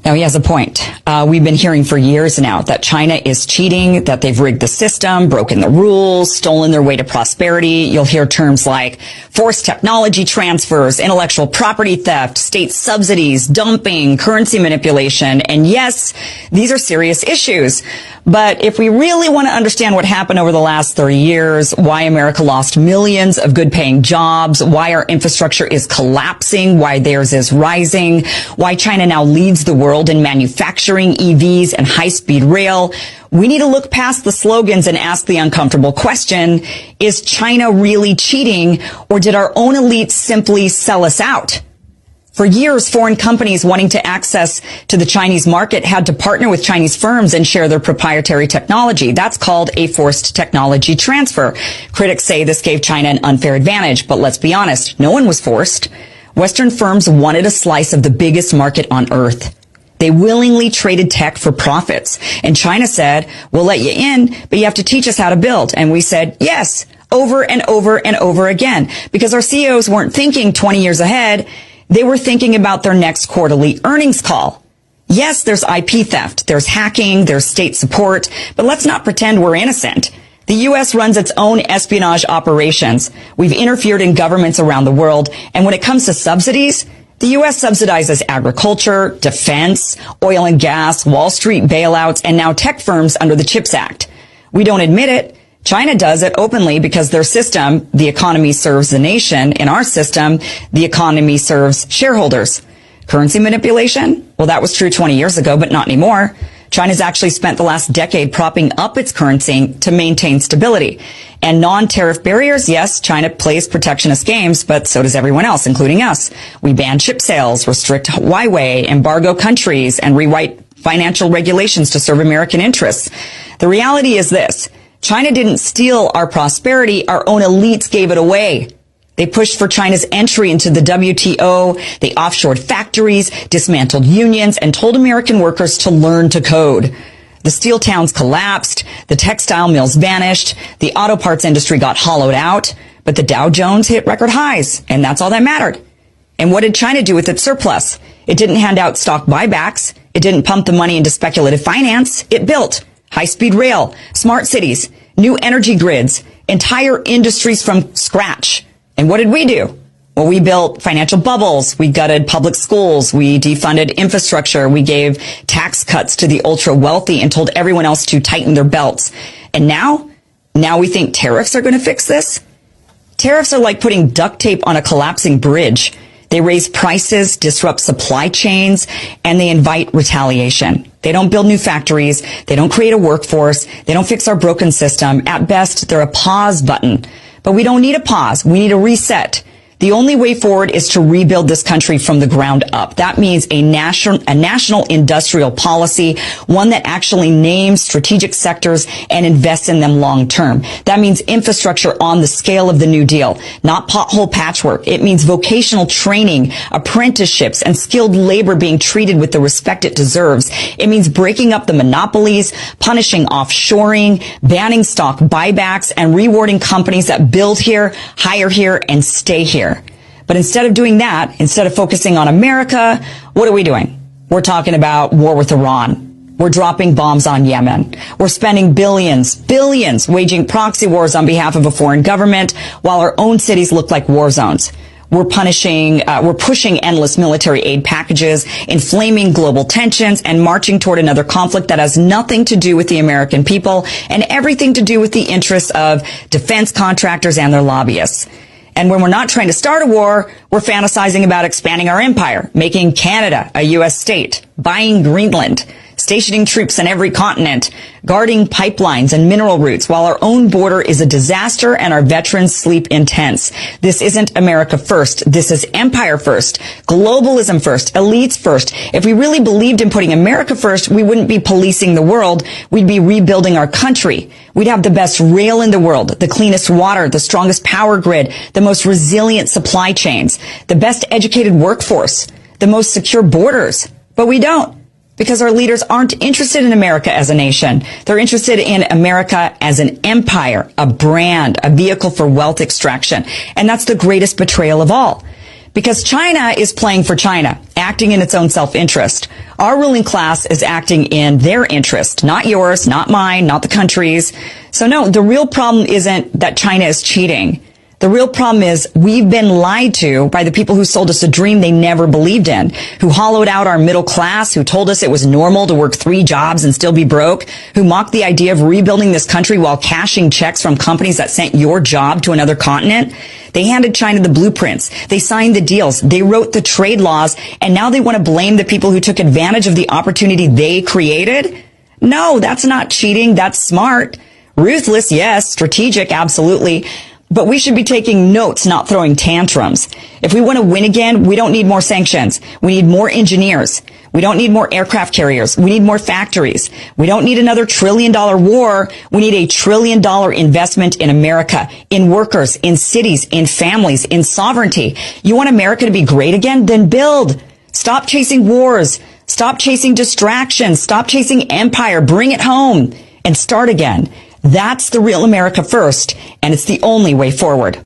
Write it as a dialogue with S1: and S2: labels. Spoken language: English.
S1: Now, he has a point. We've been hearing for years now that China is cheating, that they've rigged the system, broken the rules, stolen their way to prosperity. You'll hear terms like forced technology transfers, intellectual property theft, state subsidies, dumping, currency manipulation. And yes, these are serious issues. But if we really want to understand what happened over the last 30 years, why America lost millions of good-paying jobs, why our infrastructure is collapsing, why theirs is rising, why China now leads the world in manufacturing, EVs, and high-speed rail, we need to look past the slogans and ask the uncomfortable question, is China really cheating, or did our own elites simply sell us out? For years, foreign companies wanting to access to the Chinese market had to partner with Chinese firms and share their proprietary technology. That's called a forced technology transfer. Critics say this gave China an unfair advantage, but let's be honest, no one was forced. Western firms wanted a slice of the biggest market on earth. They willingly traded tech for profits. And China said, we'll let you in, but you have to teach us how to build. And we said, yes, over and over and over again, because our CEOs weren't thinking 20 years ahead. They were thinking about their next quarterly earnings call. Yes, there's IP theft, there's hacking, there's state support, but let's not pretend we're innocent. The U.S. runs its own espionage operations. We've interfered in governments around the world, and when it comes to subsidies, the U.S. subsidizes agriculture, defense, oil and gas, Wall Street bailouts, and now tech firms under the CHIPS Act. We don't admit it. China does it openly because their system, the economy serves the nation. In our system, the economy serves shareholders. Currency manipulation? Well, that was true 20 years ago, but not anymore. China's actually spent the last decade propping up its currency to maintain stability. And non-tariff barriers, yes, China plays protectionist games, but so does everyone else, including us. We ban chip sales, restrict Huawei, embargo countries, and rewrite financial regulations to serve American interests. The reality is this. China didn't steal our prosperity. Our own elites gave it away. They pushed for China's entry into the WTO. They offshored factories, dismantled unions, and told American workers to learn to code. The steel towns collapsed. The textile mills vanished. The auto parts industry got hollowed out. But the Dow Jones hit record highs, and that's all that mattered. And what did China do with its surplus? It didn't hand out stock buybacks. It didn't pump the money into speculative finance. It built high-speed rail, smart cities, new energy grids, entire industries from scratch. And what did we do? Well, we built financial bubbles. We gutted public schools. We defunded infrastructure. We gave tax cuts to the ultra-wealthy and told everyone else to tighten their belts. And now we think tariffs are going to fix this? Tariffs are like putting duct tape on a collapsing bridge. They raise prices, disrupt supply chains, and they invite retaliation. They don't build new factories. They don't create a workforce. They don't fix our broken system. At best, they're a pause button. But we don't need a pause. We need a reset. The only way forward is to rebuild this country from the ground up. That means a national industrial policy, one that actually names strategic sectors and invests in them long term. That means infrastructure on the scale of the New Deal, not pothole patchwork. It means vocational training, apprenticeships, and skilled labor being treated with the respect it deserves. It means breaking up the monopolies, punishing offshoring, banning stock buybacks, and rewarding companies that build here, hire here, and stay here. But instead of doing that, instead of focusing on America, what are we doing? We're talking about war with Iran. We're dropping bombs on Yemen. We're spending billions, waging proxy wars on behalf of a foreign government while our own cities look like war zones. We're pushing endless military aid packages, inflaming global tensions, and marching toward another conflict that has nothing to do with the American people and everything to do with the interests of defense contractors and their lobbyists. And when we're not trying to start a war, we're fantasizing about expanding our empire, making Canada a U.S. state, buying Greenland, stationing troops on every continent, guarding pipelines and mineral routes while our own border is a disaster and our veterans sleep in tents. This isn't America first. This is empire first, globalism first, elites first. If we really believed in putting America first, we wouldn't be policing the world. We'd be rebuilding our country. We'd have the best rail in the world, the cleanest water, the strongest power grid, the most resilient supply chains, the best educated workforce, the most secure borders. But we don't. Because our leaders aren't interested in America as a nation. They're interested in America as an empire, a brand, a vehicle for wealth extraction. And that's the greatest betrayal of all. Because China is playing for China, acting in its own self-interest. Our ruling class is acting in their interest, not yours, not mine, not the country's. So no, the real problem isn't that China is cheating. The real problem is we've been lied to by the people who sold us a dream they never believed in, who hollowed out our middle class, who told us it was normal to work 3 jobs and still be broke, who mocked the idea of rebuilding this country while cashing checks from companies that sent your job to another continent. They handed China the blueprints. They signed the deals. They wrote the trade laws. And now they want to blame the people who took advantage of the opportunity they created? No, that's not cheating. That's smart. Ruthless, yes. Strategic, absolutely. But we should be taking notes, not throwing tantrums. If we want to win again, we don't need more sanctions. We need more engineers. We don't need more aircraft carriers. We need more factories. We don't need another $1 trillion war. We need a $1 trillion investment in America, in workers, in cities, in families, in sovereignty. You want America to be great again? Then build. Stop chasing wars. Stop chasing distractions. Stop chasing empire. Bring it home and start again. That's the real America first, and it's the only way forward.